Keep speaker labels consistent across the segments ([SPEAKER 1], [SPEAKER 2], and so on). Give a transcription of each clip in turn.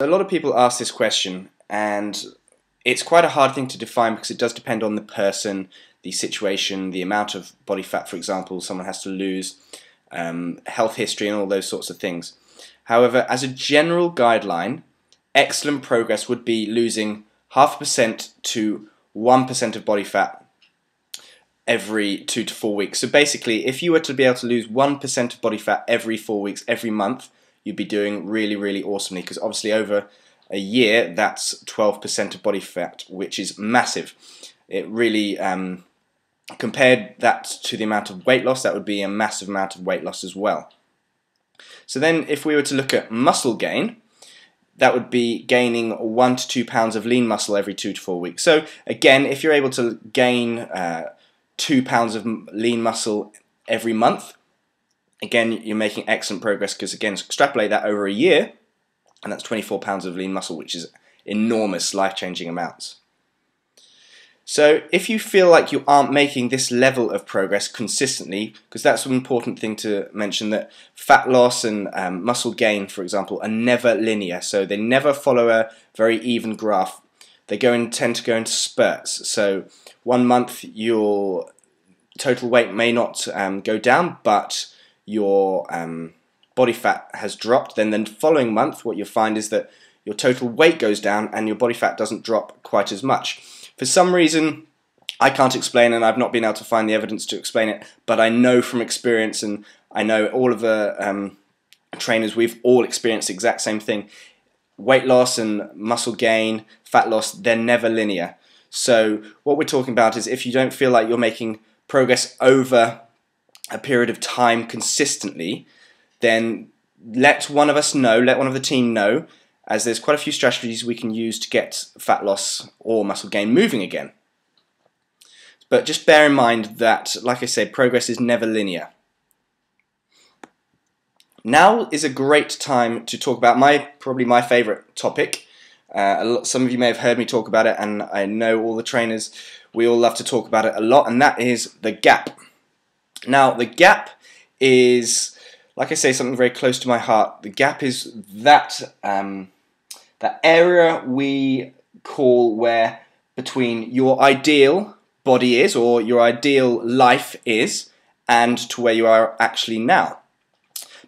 [SPEAKER 1] A lot of people ask this question, and it's quite a hard thing to define because it does depend on the person, the situation, the amount of body fat, for example, someone has to lose, health history and all those sorts of things. However, as a general guideline, excellent progress would be losing 0.5% to 1% of body fat every 2 to 4 weeks. So basically, if you were to be able to lose 1% of body fat every 4 weeks, every month, you'd be doing really, really awesomely, because obviously over a year, that's 12% of body fat, which is massive. It really, compared that to the amount of weight loss, that would be a massive amount of weight loss as well. So then if we were to look at muscle gain, that would be gaining 1 to 2 pounds of lean muscle every 2 to 4 weeks. So again, if you're able to gain 2 pounds of lean muscle every month, again, you're making excellent progress, because again, extrapolate that over a year, and that's 24 pounds of lean muscle, which is enormous, life-changing amounts. So if you feel like you aren't making this level of progress consistently, because that's an important thing to mention, that fat loss and muscle gain, for example, are never linear, so they never follow a very even graph. They tend to go into spurts. So 1 month your total weight may not go down, but your body fat has dropped. Then the following month, what you'll find is that your total weight goes down and your body fat doesn't drop quite as much. For some reason, I can't explain, and I've not been able to find the evidence to explain it, but I know from experience, and I know all of the trainers, we've all experienced the exact same thing. Weight loss and muscle gain, fat loss, they're never linear. So what we're talking about is, if you don't feel like you're making progress over a period of time consistently, then let one of us know, let one of the team know, as there's quite a few strategies we can use to get fat loss or muscle gain moving again. But just bear in mind that, like I said, progress is never linear. Now is a great time to talk about probably my favourite topic. Some of you may have heard me talk about it, and I know all the trainers, we all love to talk about it a lot, and that is the gap. Now, the gap is, like I say, something very close to my heart. The gap is that area we call where between your ideal body is, or your ideal life is, and to where you are actually now.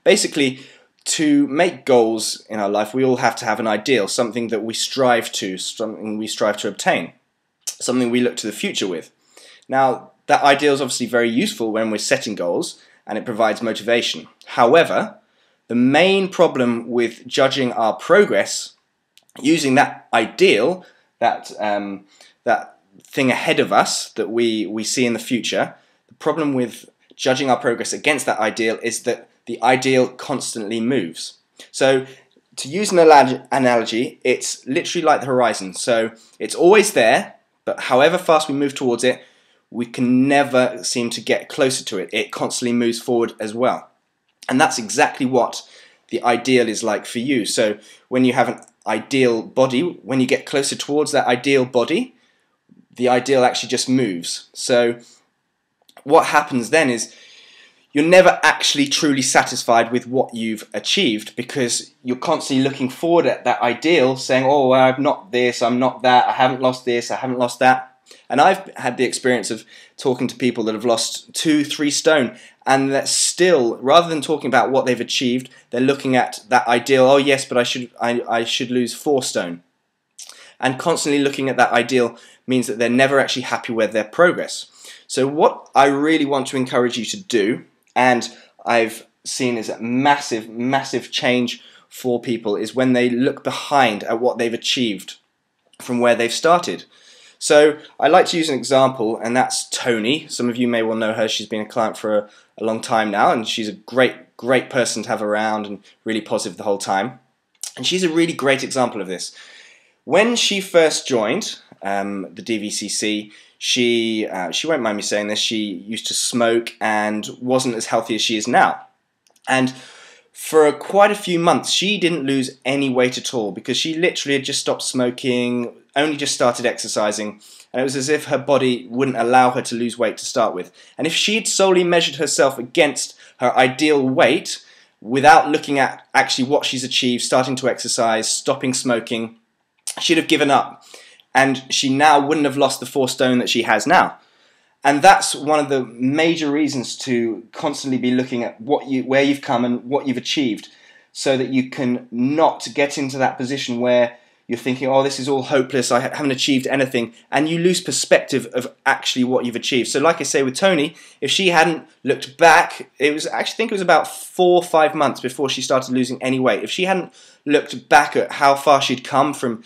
[SPEAKER 1] Basically, to make goals in our life, we all have to have an ideal, something that we strive to, something we strive to obtain, something we look to the future with. Now, that ideal is obviously very useful when we're setting goals, and it provides motivation. However, the main problem with judging our progress using that ideal, that thing ahead of us that we see in the future, the problem with judging our progress against that ideal is that the ideal constantly moves. So to use an analogy, it's literally like the horizon. So it's always there, but however fast we move towards it, we can never seem to get closer to it. It constantly moves forward as well. And that's exactly what the ideal is like for you. So when you have an ideal body, when you get closer towards that ideal body, the ideal actually just moves. So what happens then is you're never actually truly satisfied with what you've achieved, because you're constantly looking forward at that ideal, saying, oh, well, I'm not this, I'm not that, I haven't lost this, I haven't lost that. And I've had the experience of talking to people that have lost 2-3 stone, and that still, rather than talking about what they've achieved, they're looking at that ideal, oh yes, but I should lose 4 stone. And constantly looking at that ideal means that they're never actually happy with their progress. So what I really want to encourage you to do, and I've seen is a massive, massive change for people, is when they look behind at what they've achieved from where they've started. So I like to use an example, and that's Tony. Some of you may well know her. She's been a client for a long time now, and she's a great person to have around, and really positive the whole time. And she's a really great example of this. When she first joined the DVCC, she won't mind me saying this, she used to smoke and wasn't as healthy as she is now. And for quite a few months, she didn't lose any weight at all, because she literally had just stopped smoking, only just started exercising, and it was as if her body wouldn't allow her to lose weight to start with. And if she had solely measured herself against her ideal weight, without looking at actually what she's achieved, starting to exercise, stopping smoking, she'd have given up, and she now wouldn't have lost the 4 stone that she has now. And that's one of the major reasons to constantly be looking at where you've come and what you've achieved, so that you can not get into that position where you're thinking, oh, this is all hopeless, I haven't achieved anything, and you lose perspective of actually what you've achieved. So like I say with Tony, if she hadn't looked back, I think it was about 4 or 5 months before she started losing any weight. If she hadn't looked back at how far she'd come from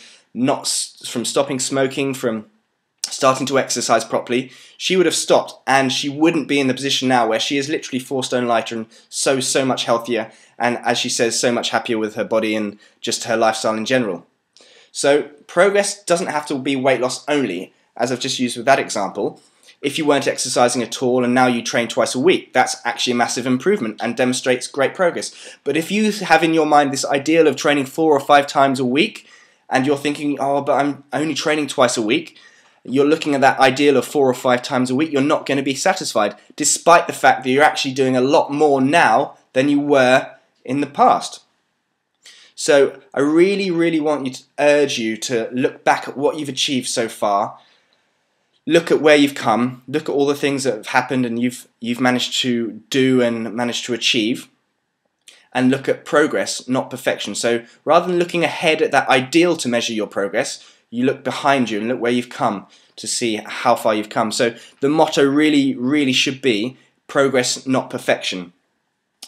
[SPEAKER 1] stopping smoking, from starting to exercise properly, she would have stopped, and she wouldn't be in the position now where she is literally 4 stone lighter and so much healthier, and as she says, so much happier with her body and just her lifestyle in general. So progress doesn't have to be weight loss only, as I've just used with that example. If you weren't exercising at all and now you train twice a week, that's actually a massive improvement and demonstrates great progress. But if you have in your mind this ideal of training 4 or 5 times a week, and you're thinking, oh, but I'm only training twice a week, you're looking at that ideal of 4 or 5 times a week, you're not going to be satisfied, despite the fact that you're actually doing a lot more now than you were in the past. So I really want to urge you to look back at what you've achieved so far, look at where you've come, look at all the things that have happened and you've managed to do and managed to achieve, and look at progress, not perfection. So rather than looking ahead at that ideal to measure your progress, you look behind you and look where you've come to see how far you've come. So the motto really should be progress, not perfection.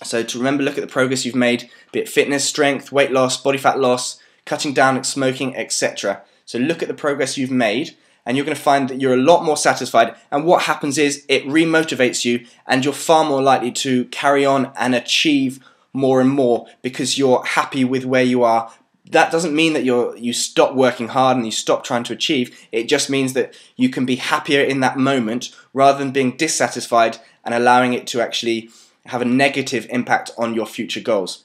[SPEAKER 1] So to remember, look at the progress you've made, be it fitness, strength, weight loss, body fat loss, cutting down smoking, etc. So look at the progress you've made, and you're going to find that you're a lot more satisfied, and what happens is it remotivates you, and you're far more likely to carry on and achieve more and more because you're happy with where you are. That doesn't mean that you stop working hard and you stop trying to achieve. It just means that you can be happier in that moment rather than being dissatisfied and allowing it to actually have a negative impact on your future goals.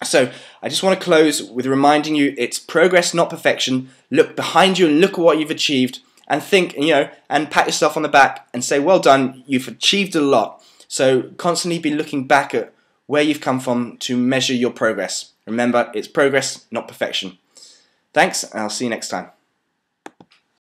[SPEAKER 1] So I just want to close with reminding you it's progress, not perfection. Look behind you and look at what you've achieved, and think, and pat yourself on the back and say, well done, you've achieved a lot. So constantly be looking back at where you've come from to measure your progress. Remember, it's progress, not perfection. Thanks, and I'll see you next time.